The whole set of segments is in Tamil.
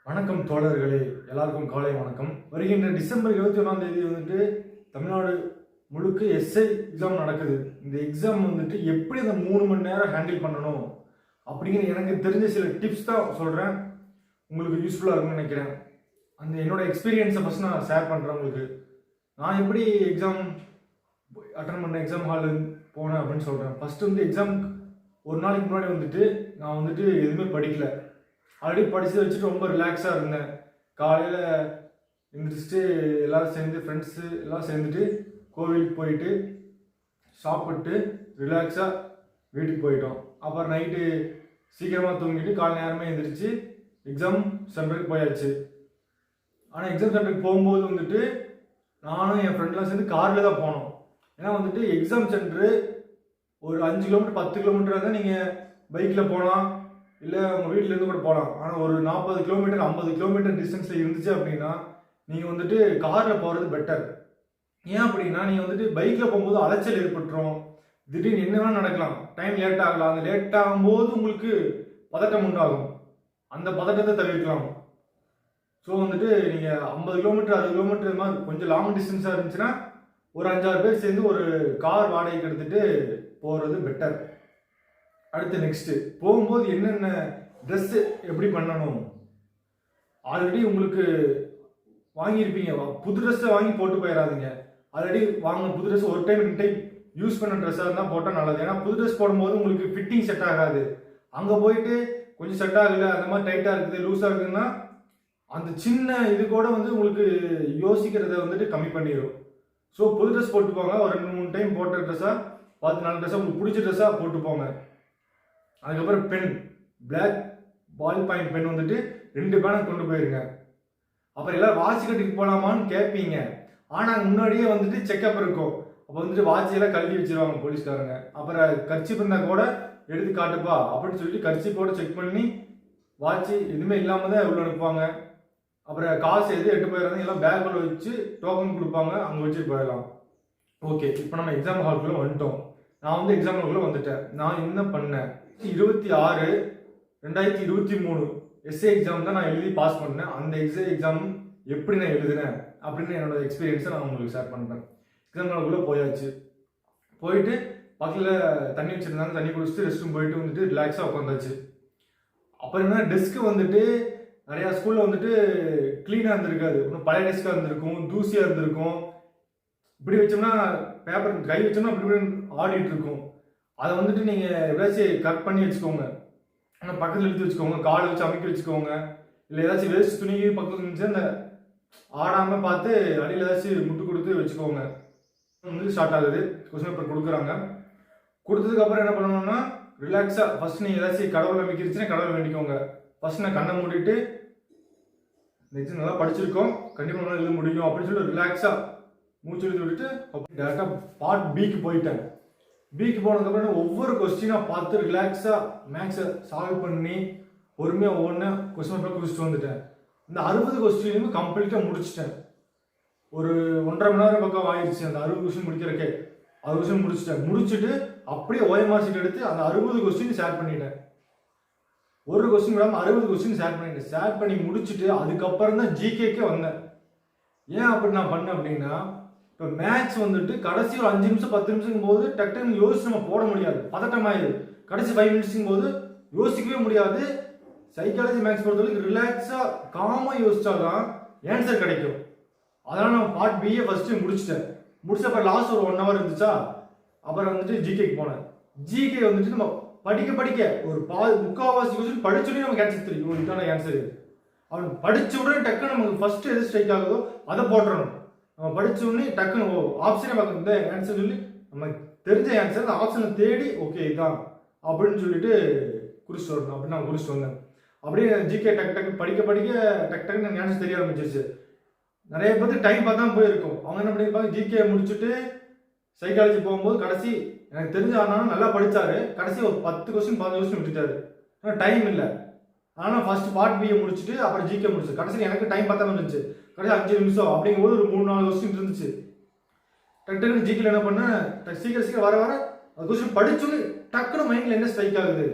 வணக்கம் தோழர்களே, எல்லாருக்கும் காலை வணக்கம். வருகின்ற டிசம்பர் 21 வந்துட்டு தமிழ்நாடு முழுக்க எஸ்ஐ எக்ஸாம் நடக்குது. இந்த எக்ஸாம் வந்துட்டு எப்படி அந்த 3 மணி நேரம் ஹேண்டில் பண்ணணும் அப்படிங்கிற எனக்கு தெரிஞ்ச சில டிப்ஸ் தான் சொல்கிறேன். உங்களுக்கு யூஸ்ஃபுல்லாக இருக்கும்னு நினைக்கிறேன். அந்த என்னோட எக்ஸ்பீரியன்ஸை ஃபஸ்ட் நான் ஷேர் பண்ணுறேன் உங்களுக்கு. நான் எப்படி எக்ஸாம் அட்டன் பண்ண எக்ஸாம் ஹால் போனேன் அப்படின்னு சொல்கிறேன். ஃபஸ்ட்டு வந்து எக்ஸாம் ஒரு நாளைக்கு முன்னாடி வந்துட்டு நான் வந்துட்டு எதுவுமே படிக்கல. ஆல்ரெடி படித்து வச்சுட்டு ரொம்ப ரிலாக்ஸாக இருந்தேன். காலையில் எழுந்திரிச்சிட்டு எல்லோரும் சேர்ந்து ஃப்ரெண்ட்ஸு எல்லாம் சேர்ந்துட்டு கோவிலுக்கு போயிட்டு சாப்பிட்டு ரிலாக்ஸாக வீட்டுக்கு போயிட்டோம். அப்புறம் நைட்டு சீக்கிரமாக தூங்கிட்டு காலை நேரமே எழுந்திரிச்சு எக்ஸாம் சென்டருக்கு போயாச்சு. ஆனால் எக்ஸாம் சென்டருக்கு போகும்போது வந்துட்டு நானும் என் ஃப்ரெண்ட்லாம் சேர்ந்து காரில் தான் போனோம். ஏன்னா வந்துட்டு எக்ஸாம் சென்டரு ஒரு 5 கிலோமீட்டர் 10 கிலோமீட்டர் இருந்தால் நீங்கள் பைக்கில் போகலாம், இல்லை உங்கள் வீட்டிலேருந்து கூட போகலாம். ஆனால் ஒரு 40 கிலோமீட்டர் 50 கிலோமீட்டர் டிஸ்டன்ஸில் இருந்துச்சு அப்படின்னா நீங்கள் வந்துட்டு காரில் போகிறது பெட்டர். ஏன் அப்படின்னா நீங்கள் வந்துட்டு பைக்கில் போகும்போது அலைச்சல் ஏற்பட்டுரும். திடீர்னு என்ன வேணால் நடக்கலாம், டைம் லேட் ஆகலாம். அந்த லேட் ஆகும்போது உங்களுக்கு பதட்டம் உண்டாகும். அந்த பதட்டத்தை தவிர்க்கலாம். ஸோ வந்துட்டு நீங்கள் 50 கிலோமீட்டர் 60 கிலோமீட்டர் இது மாதிரி கொஞ்சம் லாங் டிஸ்டன்ஸாக இருந்துச்சுன்னா ஒரு 5-6 பேர் சேர்ந்து ஒரு கார் வாடகைக்கு எடுத்துகிட்டு போகிறது பெட்டர். அடுத்து நெக்ஸ்ட்டு போகும்போது என்னென்ன ட்ரெஸ்ஸு எப்படி பண்ணணும். ஆல்ரெடி உங்களுக்கு வாங்கியிருப்பீங்க, புது ட்ரெஸ்ஸை வாங்கி போட்டு போயிடாதீங்க. ஆல்ரெடி வாங்க புது ட்ரெஸ் ஒரு டைம் 2 டைம் யூஸ் பண்ண ட்ரெஸ்ஸாக இருந்தால் போட்டால் நல்லது. ஏன்னா புது ட்ரெஸ் போடும்போது உங்களுக்கு ஃபிட்டிங் செட் ஆகாது. அங்கே போயிட்டு கொஞ்சம் செட் ஆகலை, அந்த மாதிரி டைட்டாக இருக்குது லூஸாக இருக்குதுன்னா அந்த சின்ன இது கூட வந்து உங்களுக்கு யோசிக்கிறத வந்துட்டு கம்மி பண்ணிடும். ஸோ புது ட்ரெஸ் போட்டு போங்க. ஒரு 2-3 டைம் போட்ட ட்ரெஸ்ஸாக பார்த்து 4 ட்ரெஸ்ஸாக உங்களுக்கு பிடிச்ச ட்ரெஸ்ஸாக போட்டு போங்க. அதுக்கப்புறம் pen, black ball point pen வந்துட்டு 2 பேனை கொண்டு போயிருங்க. அப்புறம் எல்லாம் வாட்ச் கட்டிட்டு போகலாமான்னு கேட்பீங்க. ஆனால் முன்னாடியே வந்துட்டு செக்கப் இருக்கும். அப்போ வந்துட்டு வாட்செல்லாம் கழுவி வச்சிருவாங்க போலீஸ்காரங்க. அப்புறம் கர்ச்சிப் இருந்தால் கூட எடுத்து காட்டுப்பா அப்படின்னு சொல்லிட்டு கர்ச்சிப்போட செக் பண்ணி வாட்ச் எதுவுமே இல்லாமல் தான் உள்ள அனுப்புவாங்க. அப்புறம் காசு எது எட்டு போயிடுறாங்க எல்லாம் பேக்குள்ள வச்சு டோக்கன் கொடுப்பாங்க, அங்கே வச்சுட்டு போயிடலாம். ஓகே, இப்போ நம்ம எக்ஸாம் ஹால்குள்ளே வந்துட்டோம். நான் வந்து எக்ஸாம் ஹால்குள்ளே வந்துட்டேன். நான் என்ன பண்ணேன், 26/2023 எஸ்ஏ எக்ஸாம் தான் நான் எழுதி பாஸ் பண்ணேன். அந்த எக்ஸாம் எப்படி நான் எழுதுனேன் அப்படின்னு என்னோட எக்ஸ்பீரியன்ஸை நான் உங்களுக்கு ஷேர் பண்ணுறேன். எக்ஸாம் ஹாலுக்குள்ளே போயாச்சு. போயிட்டு பக்கத்தில் தண்ணி வச்சுருந்தாங்க, தண்ணி குடிச்சிட்டு ரெஸ்ட் ரூம் போயிட்டு வந்துட்டு ரிலாக்ஸாக உட்காந்தாச்சு. அப்புறம் என்ன, டெஸ்க்கு வந்துட்டு நிறையா ஸ்கூலில் வந்துட்டு க்ளீனாக இருந்திருக்காது. இன்னும் பழைய டெஸ்க்காக இருந்திருக்கும், தூசியாக இருந்திருக்கும். இப்படி வச்சோம்னா பேப்பர் கை வச்சோம்னா அப்படி ஆடிட்டு இருக்கும். அதை வந்துட்டு நீங்கள் ஏதாச்சும் கட் பண்ணி வச்சுக்கோங்க. ஆனால் பக்கத்தில் எடுத்து வச்சுக்கோங்க, காலை வச்சு அமைக்க வச்சுக்கோங்க. இல்லை ஏதாச்சும் வேஸ்ட் துணி பக்கத்தில் இருந்துச்சு அந்த ஆடாமல் பார்த்து அடியில் ஏதாச்சும் முட்டு கொடுத்து வச்சுக்கோங்க. வந்து ஸ்டார்ட் ஆகுது, கொஸ்டின் பேப்பர் கொடுக்குறாங்க. கொடுத்ததுக்கப்புறம் என்ன பண்ணணும்னா ரிலாக்ஸாக ஃபஸ்ட் நீங்கள் ஏதாச்சும் கடவுளை அமைக்கிருச்சுன்னா கடவுளை வேண்டிக்கோங்க. ஃபஸ்ட் நான் கண்ணை மூடிட்டு நெக்ஸ்ட் நல்லா படிச்சிருக்கோம், கண்டிப்பாக நல்லா எழுத முடியும் அப்படின்னு சொல்லி ரிலாக்ஸாக மூச்சு எழுதி விட்டுட்டு டேரெக்டாக பார்ட் பிக்கு போயிட்டேன். பிக்கு போனதுக்கப்புறம் ஒவ்வொரு கொஸ்டினாக பார்த்து ரிலாக்ஸாக மேக்ஸை சால்வ் பண்ணி பொறுமையாக ஒவ்வொன்றா கொஸ்டின் பேப்பர் குடிச்சிட்டு வந்துட்டேன். இந்த 60 கொஸ்டினுமே கம்ப்ளீட்டாக முடிச்சிட்டேன். ஒரு 1.5 மணி நேரம் பக்கம் ஆயிடுச்சு அந்த 60 கொஸ்டின் முடிக்கிறக்கே. 60 கொஸ்டின் முடிச்சுட்டு அப்படியே ஓஎம்ஆர் ஷீட் எடுத்து அந்த 60 கொஸ்டின் ஷேர் பண்ணிட்டேன். ஒரு கொஸ்டின் விடாமல் 60 கொஸ்டின் ஷேர் பண்ணிட்டேன். ஷேர் பண்ணி முடிச்சுட்டு அதுக்கப்புறம் தான் ஜிகேக்கே வந்தேன். ஏன் அப்படி நான் பண்ணேன் அப்படின்னா, இப்போ மேக்ஸ் வந்துட்டு கடைசி ஒரு 5 நிமிஷம் 10 நிமிஷம் போது டக்குன்னு யோசிச்சு நம்ம போட முடியாது, பதட்டமாயிடுது. கடைசி 5 மினிட்ஸும் போது யோசிக்கவே முடியாது. சைக்காலஜி மேக்ஸ் பொறுத்தவரைக்கும் ரிலாக்ஸாக காமாக யோசிச்சாதான் ஆன்சர் கிடைக்கும். அதனால் நான் பார்ட் பிஏ ஃபஸ்ட்டு முடிச்சிட்டேன். முடிச்சப்போ லாஸ்ட் ஒரு 1 ஹவர் இருந்துச்சா, அப்புறம் வந்துட்டு ஜிகேக்கு போனேன். ஜிகே வந்துட்டு நம்ம படிக்க ஒரு முக்கால்வாசி கொஸ்டின் படிச்சுடனே நமக்கு ஆன்சர் தெரியும். இதுக்கான ஆன்சர் அவன் படிச்ச உடனே டக்குன்னு நமக்கு ஃபர்ஸ்ட் எது ஸ்ட்ரைக் ஆகுதோ அதை போட்டுறணும். நம்ம படிச்ச உடனே டக்குன்னு ஆப்ஷனே பார்க்க இந்த ஆன்சர் சொல்லி நம்ம தெரிஞ்ச ஆன்சர் அந்த ஆப்ஷனை தேடி ஓகே இதான் அப்படின்னு சொல்லிட்டு குறிச்சிட்டு வரணும். அப்படின்னு நான் குறிச்சிட்டு வந்தேன். அப்படியே ஜிகே டக்கு படிக்க டக்குன்னு எனக்கு ஆன்சர் தெரிய ஆரம்பிச்சிருச்சு. நிறைய பேருக்கு டைம் பார்த்தா போயிருக்கும். அவங்க என்ன பண்ணியிருப்பாங்க, ஜிகே முடிச்சுட்டு சைக்காலஜி போகும்போது கடைசி எனக்கு தெரிஞ்ச ஆனாலும் நல்லா படித்தாரு, கடைசி ஒரு 10 கொஸ்டின் 15 கொஸ்டின் விட்டுட்டாரு. ஆனால் டைம் இல்லை. ஆனால் ஃபர்ஸ்ட் பார்ட் பிஏ முடிச்சுட்டு அப்புறம் ஜிகே முடிச்சு. கடைசியில் எனக்கு டைம் பார்த்தா இருந்துச்சு, கடைசி 5 நிமிஷம் அப்படிங்கும்போது ஒரு 3-4 கொஸ்டின் இருந்துச்சு. டக்குன்னு ஜிகேல என்ன பண்ணேன், சீக்கிரம் வர அது கொஸ்டின் படிச்சோன்னு டக்குன்னு மைண்டில் என்ன ஸ்ட்ரைக் ஆகுது,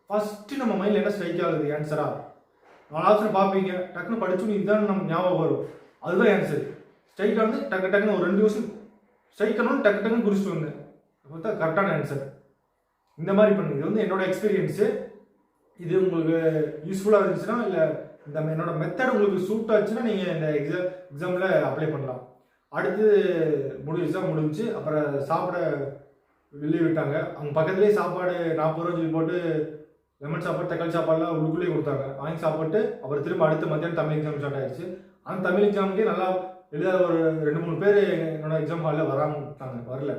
ஃபர்ஸ்ட் நம்ம மைண்டில் என்ன ஸ்ட்ரைக் ஆகுது ஆன்சரா, 4 ஆப்ஷன் பார்ப்பீங்க, டக்குன்னு படிச்சு இதுதான் நமக்கு ஞாபகம் வரும். அதுதான் ஆன்சர். ஸ்ட்ரைட்டாக வந்து டக்கு டக்குன்னு ஒரு 2 கொஸ்டின் ஸ்ட்ரைட்டாக டக்கு டக்குன்னு குறிச்சிட்டு வந்தேன். பார்த்தா கரெக்டான ஆன்சர். இந்த மாதிரி பண்ணுங்க. இது வந்து என்னோட எக்ஸ்பீரியன்ஸு. இது உங்களுக்கு யூஸ்ஃபுல்லாக இருந்துச்சுன்னா, இல்லை இந்த என்னோட மெத்தட் உங்களுக்கு சூட் ஆச்சுன்னா நீங்கள் இந்த எக்ஸாமில் அப்ளை பண்ணலாம். அடுத்து எக்ஸாம் முடிஞ்சு அப்புறம் சாப்பிட வெளியே விட்டாங்க. அவங்க பக்கத்துலேயே சாப்பாடு 40 ரூபா சொல்லி போட்டு லெமன் சாப்பாடு, தக்காளி சாப்பாடுலாம் உள்ளுக்குள்ளேயே கொடுத்தாங்க. வாங்கி சாப்பிட்டு அப்புறம் திரும்ப அடுத்த மத்தியானம் தமிழ் எக்ஸாம் ஸ்டார்ட் ஆயிடுச்சு. அந்த தமிழ் எக்ஸாமுக்கே நல்லா எழுதாத ஒரு 2-3 பேர் என்னோட எக்ஸாம் ஹாலில் வரல.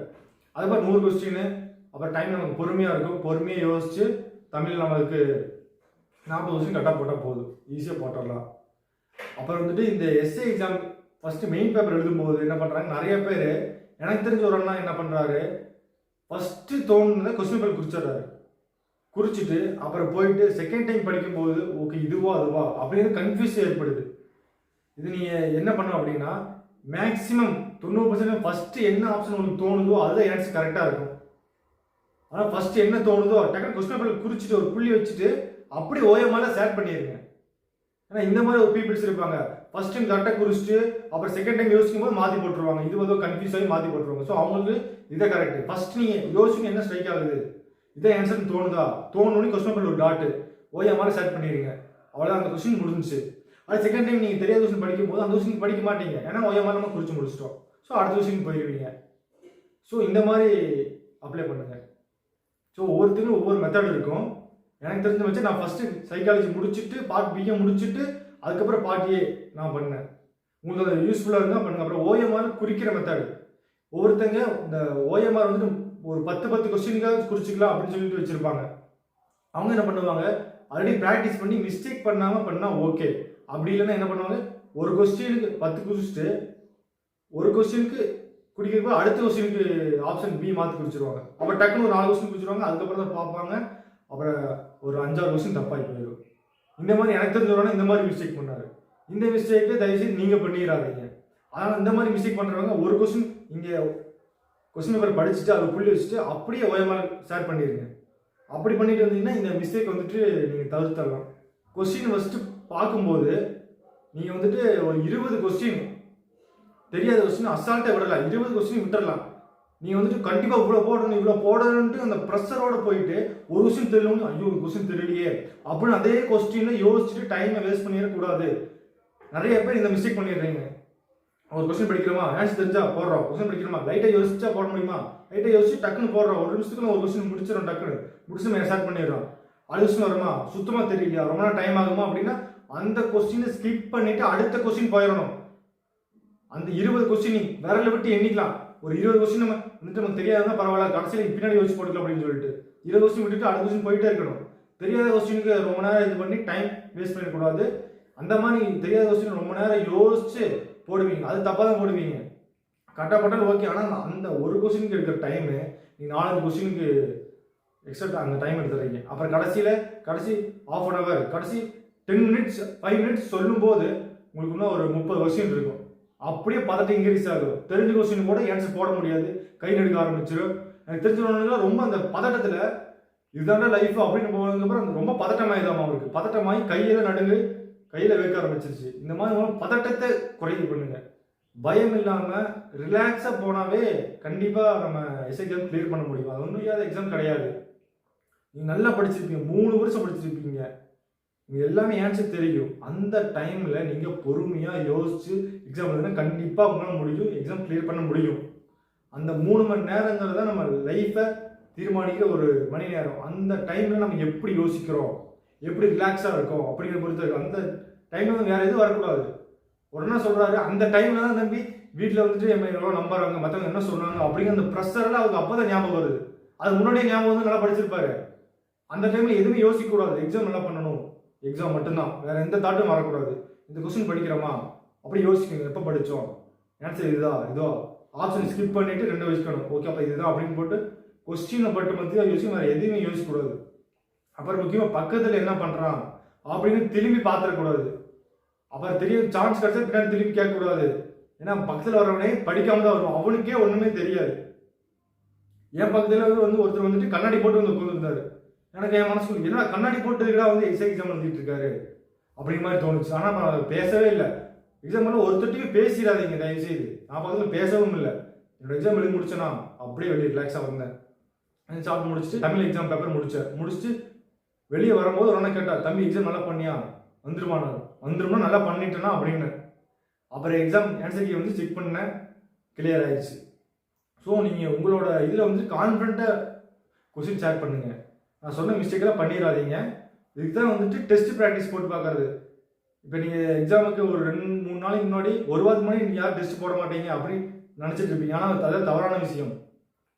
அது மாதிரி 100 கொஸ்டின். அப்புறம் டைம் நமக்கு பொறுமையாக இருக்கும். பொறுமையாக யோசிச்சு தமிழ் நம்மளுக்கு 40 கொஸ்டின் கரெக்டாக போட்டால் போதும், ஈஸியாக போட்டுடலாம். அப்புறம் வந்துட்டு இந்த S A exam first main paper எழுதும்போது என்ன பண்ணுறாங்க, நிறைய பேர் எனக்கு தெரிஞ்ச ஒரு அண்ணா என்ன பண்ணுறாரு, ஃபஸ்ட்டு தோணுனதை கொஸ்டின் பேப்பர் குறிச்சிடுறாரு. குறிச்சிட்டு அப்புறம் போயிட்டு செகண்ட் டைம் படிக்கும்போது ஓகே இதுவா அதுவா அப்படின்னு கன்ஃபியூஸ் ஏற்படுது. இது நீங்கள் என்ன பண்ணணும் அப்படின்னா, மேக்ஸிமம் 90% ஃபஸ்ட்டு என்ன ஆப்ஷன் உங்களுக்கு தோணுதோ அதுதான் ஆன்சர் கரெக்டாக இருக்கும். ஆனால் ஃபஸ்ட்டு என்ன தோணுதோ டக்குனு கொஸ்டின் பேப்பர் குறிச்சிட்டு ஒரு புள்ளி வச்சுட்டு அப்படி ஓஎம்ஆல ஷேர் பண்ணிடுங்க. ஏன்னா இந்த மாதிரி ஒரு பீப்புள்ஸ் இருப்பாங்க, ஃபர்ஸ்ட் டைம் கரெக்டாக குறிச்சிட்டு அப்புறம் செகண்ட் டைம் யோசிக்கும் போது மாற்றி போட்டுருவாங்க. இது வந்து கன்ஃபியூஸ் ஆகி மாற்றி போட்டுருவாங்க. ஸோ அவங்களுக்கு இதை கரெக்ட். ஃபர்ஸ்ட் நீங்கள் யோசிச்சு என்ன ஸ்ட்ரைக் ஆகுது, இதை ஆன்சர் தோணுன்னு கொஸ்டின் பேப்பர் ஒரு டாட்டு ஓஎம்ஆல ஷேர் பண்ணிடுங்க. அவ்வளோதான், அந்த கொஸ்டின் முடிஞ்சிச்சு. அது செகண்ட் டைம் நீங்கள் தெரியாத கொஸ்டின் படிக்கும் போது அந்த கொஸ்டின் படிக்க மாட்டீங்க, ஏன்னா ஓஎம்ஆர் நம்ம குறிச்சு முடிச்சிட்டோம். ஸோ அடுத்த கொஸ்டின் போயிடுவீங்க. ஸோ இந்த மாதிரி அப்ளை பண்ணுங்க. ஸோ ஒவ்வொருத்தருக்கும் ஒவ்வொரு மெத்தட் இருக்கும். எனக்கு தெரிஞ்ச வச்சு நான் ஃபஸ்ட்டு சைக்காலஜி முடிச்சுட்டு பார்ட் பிஏ முடிச்சுட்டு அதுக்கப்புறம் பார்ட் ஏ நான் பண்ணேன். உங்களுக்கு அது யூஸ்ஃபுல்லாக இருந்தால் பண்ணுங்க. அப்புறம் ஓஎம்ஆர் குறிக்கிற மெத்தடு, ஒவ்வொருத்தங்க இந்த ஓஎம்ஆர் வந்துட்டு ஒரு 10 கொஸ்டினுக்காக குறிச்சிக்கலாம் அப்படின்னு சொல்லிட்டு வச்சுருப்பாங்க. அவங்க என்ன பண்ணுவாங்க, ஆல்ரெடி ப்ராக்டிஸ் பண்ணி மிஸ்டேக் பண்ணால் ஓகே. அப்படி இல்லைன்னா என்ன பண்ணுவாங்க, ஒரு கொஸ்டினுக்கு 10 குறிச்சிட்டு ஒரு கொஸ்டினுக்கு குடிக்கிறப்ப அடுத்த கொஸ்டினுக்கு ஆப்ஷன் பி மாற்றி குறிச்சிருவாங்க. அப்புறம் டக்குன்னு ஒரு 4 கொஸ்டின் குறிச்சிருவாங்க. அதுக்கப்புறம் தான் பார்ப்பாங்க, அப்புறம் ஒரு 5-6 கொஸ்டின் தப்பாகி போயிடும். இந்த மாதிரி எனக்கு தெரிஞ்சவங்க இந்த மாதிரி மிஸ்டேக் பண்ணாரு. இந்த மிஸ்டேக்கு தயவுசெய்து நீங்கள் பண்ணிடாதீங்க. அதனால் இந்த மாதிரி மிஸ்டேக் பண்ணுறவங்க ஒரு கொஸ்டின் இங்கே கொஸ்டின் பேப்பர் படிச்சுட்டு அதை புள்ளி வச்சுட்டு அப்படியே ஓஎம்ஆர் ஷேர் பண்ணிடுங்க. அப்படி பண்ணிட்டு வந்தீங்கன்னா இந்த மிஸ்டேக் வந்துட்டு நீங்கள் தவிர்த்தரலாம். கொஸ்டின் ஃபஸ்ட்டு பார்க்கும்போது நீங்கள் வந்துட்டு ஒரு 20 கொஸ்டின் தெரியாத கொஸ்டின் அசால்ட்டாக விடலாம், 20 கொஸ்டின் விட்டுடலாம். நீங்கள் வந்துட்டு கண்டிப்பாக இவ்வளோ போடணுன்ட்டு அந்த ப்ரெஷரோடு போயிட்டு ஒரு கொஸ்டின் தெரியலன்னு ஐயோ கொஸ்டின் தெரியலையே அப்படின்னு அதே கொஸ்டினில் யோசிச்சுட்டு டைமை வேஸ்ட் பண்ணிடக்கூடாது. நிறைய பேர் இந்த மிஸ்டேக் பண்ணிடுறீங்க. ஒரு கொஸ்டின் படிக்கிறோமா, ஆன்சர் தெரிஞ்சா போடுறோம், கொஸ்டின் படிக்கிறோமா லைட்டாக யோசிச்சா போட முடியுமா, லைட்டாக யோசிச்சு டக்குன்னு போடுறோம், ஒரு நிமிஷத்துக்கு ஒரு கொஸ்டின் முடிச்சிடும், டக்குன்னு முடிச்சு ஸ்டார்ட் பண்ணிடுறோம். அது கொஸ்டின் வருமா, சுத்தமாக தெரியலையா, ரொம்ப நேரம் டைம் ஆகுமா அப்படின்னா அந்த கொஸ்டினை ஸ்கிப் பண்ணிட்டு அடுத்த கொஸ்டின் போயிடணும். அந்த 20 கொஸ்டின் விரல விட்டு எண்ணிக்கலாம். ஒரு 20 கொஸ்டின் நம்ம வந்துட்டு நமக்கு தெரியாதுன்னா பரவாயில்ல, கடைசியில் பின்னாடி யோசிச்சு போட்டுக்கலாம் அப்படின்னு சொல்லிட்டு 20 கொஸ்டின் விட்டுட்டு அடுத்த கொஸ்டின் போயிட்டே இருக்கணும். தெரியாத கொஸ்டினுக்கு ரொம்ப நேரம் இது பண்ணி டைம் வேஸ்ட் பண்ணிடக்கூடாது. அந்த மாதிரி தெரியாத கொஸ்டின் ரொம்ப நேரம் யோசிச்சு போடுவீங்க, அது தப்பாக தான் போடுவீங்க. கரெக்டாக போட்டாலும் ஓகே, ஆனால் அந்த ஒரு கொஸ்டினுக்கு இருக்கிற டைமு நீங்கள் 4-5 கொஸ்டினுக்கு எக்ஸப்ட் அந்த டைம் எடுத்துறீங்க. அப்புறம் கடைசி ½ அன் ஹவர், கடைசி 10 மினிட்ஸ் 5 மினிட்ஸ் சொல்லும்போது உங்களுக்கு இன்னும் ஒரு 30 கொஸ்டின் இருக்கும். அப்படியே பதட்டம் இன்க்ரீஸ் ஆகும். தெரிஞ்ச கொஸ்டின் கூட ஆன்சர் போட முடியாது, கை நடுக்க ஆரம்பிச்சிடும். எனக்கு தெரிஞ்சவங்க ரொம்ப அந்த பதட்டத்தில் இதுதான லைஃப் அப்படின்னு போனதுக்கப்புறம் ரொம்ப பதட்டமாயிதாமா அவருக்கு. பதட்டமாகி கையில் வைக்க ஆரம்பிச்சிருச்சு. இந்த மாதிரி பதட்டத்தை குறைவு பண்ணுங்க. பயம் இல்லாமல் ரிலாக்ஸாக போனாவே கண்டிப்பாக நம்ம எக்ஸாம் கிளியர் பண்ண முடியும். அது ஒன்றும் இல்லாத எக்ஸாம் கிடையாது. நீங்கள் நல்லா படிச்சிருப்பீங்க, 3 வருஷம் படிச்சிருப்பீங்க, நீங்கள் எல்லாமே ஆன்சர் தெரியும். அந்த டைமில் நீங்கள் பொறுமையாக யோசிச்சு எக்ஸாம் எழுதுனா கண்டிப்பாக உங்களால் முடியும், எக்ஸாம் கிளியர் பண்ண முடியும். அந்த 3 மணி நேரங்கிறது தான் நம்ம லைஃப்பை தீர்மானிக்கிற ஒரு மணி நேரம். அந்த டைமில் நம்ம எப்படி யோசிக்கிறோம், எப்படி ரிலாக்ஸாக இருக்கும் அப்படிங்கிற பொறுத்த அந்த டைமில் வந்து வேறு எதுவும் வரக்கூடாது. உடனே சொல்கிறாரு அந்த டைமில் தான் தம்பி வீட்டில் வந்துட்டு எவ்வளோ நம்புறாங்க, மற்றவங்க என்ன சொல்கிறாங்க அப்படிங்கிற அந்த ப்ரெஷரெல்லாம் அவருக்கு அப்போ தான் ஞாபகம் வருது. அது முன்னாடியே ஞாபகம் வந்து நல்லா படிச்சிருப்பாரு. அந்த டைமில் எதுவுமே யோசிக்கக்கூடாது, எக்ஸாம் நல்லா பண்ணணும், எக்ஸாம் மட்டும்தான், வேறு எந்த தாட்டும் வரக்கூடாது. இந்த கொஸ்டின் படிக்கிறோமா அப்படி யோசிக்கணும், எப்போ படித்தோம், ஆன்சர் இதோ ஆப்ஷன் ஸ்கிப் பண்ணிவிட்டு 2 யோசிக்கணும், ஓகே அப்போ இதுதான் அப்படின்னு போட்டு கொஸ்டினை மட்டும் யோசிக்க, வேறு எதுவுமே யோசிக்கக்கூடாது. அப்புறம் முக்கியமாக பக்கத்தில் என்ன பண்ணுறான் அப்படின்னு திரும்பி பார்த்துடக்கூடாது. அப்புறம் தெரியும் சான்ஸ் கிடைச்சா பின்னாடி திரும்பி கேட்கக்கூடாது. ஏன்னா பக்கத்தில் வரவனே படிக்காம தான் வரும், அவனுக்கே ஒன்றுமே தெரியாது. என் பக்கத்தில் வந்து ஒருத்தர் வந்துட்டு கண்ணாடி போட்டு வந்து உட்காந்துருந்தாரு. எனக்கு என் மனசு என்ன கண்ணாடி போட்டு இருக்கா வந்து எக்ஸாம் எழுதிட்டு இருக்காரு அப்படிங்கிற மாதிரி தோணுச்சு. ஆனால் நான் அதை பேசவே இல்லை. எக்ஸாம் பண்ண ஒருத்தட்டையும் பேசிடாதீங்க தயவு செய்து. நான் பக்கத்தில் பேசவும் இல்லை. என்னோட எக்ஸாம் எழுதி முடிச்சேன்னா அப்படியே வெளியே ரிலாக்ஸாக வந்தேன். சாப்பிட்டு முடிச்சுட்டு தமிழ் எக்ஸாம் பேப்பர் முடிச்சுட்டு வெளியே வரும்போது ஒரு கேட்டா, தம்பி எக்ஸாம் நல்லா பண்ணியா, வந்துருமா நல்லா பண்ணிட்டேனா அப்படின்னு. அப்புறம் எக்ஸாம் ஆன்சர் கீ வந்து செக் பண்ணேன், கிளியர் ஆயிடுச்சு. ஸோ நீங்கள் உங்களோட இதில் வந்து கான்ஃபிடண்ட்டாக கொஸ்டின் ஷேர் பண்ணுங்க. நான் சொன்ன மிஸ்டேக்கெல்லாம் பண்ணிடாதீங்க. இதுக்கு தான் வந்துட்டு டெஸ்ட் ப்ராக்டிஸ் போட்டு பார்க்கறது. இப்போ நீங்கள் எக்ஸாமுக்கு ஒரு 2-3 நாளைக்கு முன்னாடி, ஒரு வாரத்துக்கு முன்னாடி நீங்கள் யாரும் டெஸ்ட் போட மாட்டீங்க அப்படின்னு நினச்சிட்டு இருப்பீங்க. ஆனால் அது தவறான விஷயம்.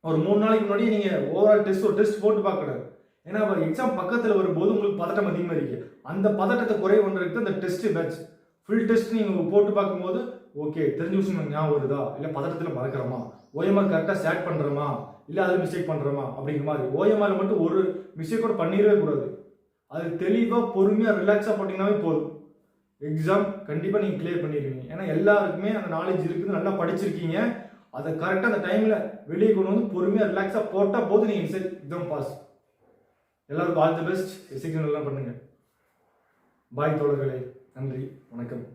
ஒரு 3 நாளைக்கு முன்னாடி நீங்கள் ஓவரால் ஒரு டெஸ்ட் போட்டு பார்க்கக்கூடாது. ஏன்னா எக்ஸாம் பக்கத்தில் வரும்போது உங்களுக்கு பதட்டம் அதிகமாக இருக்குது. அந்த பதட்டத்தை குறைய பண்ணுறதுக்கு அந்த டெஸ்ட் பேட்ச் ஃபுல் டெஸ்ட் நீங்கள் போட்டு பார்க்கும்போது ஓகே தெரிஞ்ச விஷயம் ஞாபகம் வருதா, இல்லை பதட்டத்தில் மறக்கிறோமா, ஓஎம்ஆர் கரெக்டாக ஸ்டார்ட் பண்ணுறோமா, இல்லை அதில் மிஸ்டேக் பண்ணுறோமா அப்படிங்கிற மாதிரி. ஓஎம்ஆர் மட்டும் ஒரு மிஸ்டேக் கூட பண்ணிடவே கூடாது. அது தெளிவாக பொறுமையாக ரிலாக்ஸாக போட்டிங்கன்னாவே போதும். எக்ஸாம் கண்டிப்பாக நீங்கள் கிளியர் பண்ணிடுவீங்க. ஏன்னா எல்லாருக்குமே அந்த நாலேஜ் இருக்குது, நல்லா படிச்சிருக்கீங்க. அதை கரெக்டாக அந்த டைமில் வெளியே கொண்டு வந்து பொறுமையாக ரிலாக்ஸாக போட்டால் போதும், நீங்கள் எக்ஸாம் பாஸ். எல்லாருக்கும் ஆல் தி பெஸ்ட். எக்ஸாம் நல்லா பண்ணுங்கள். பாய் தோழர்களே, நன்றி, வணக்கம்.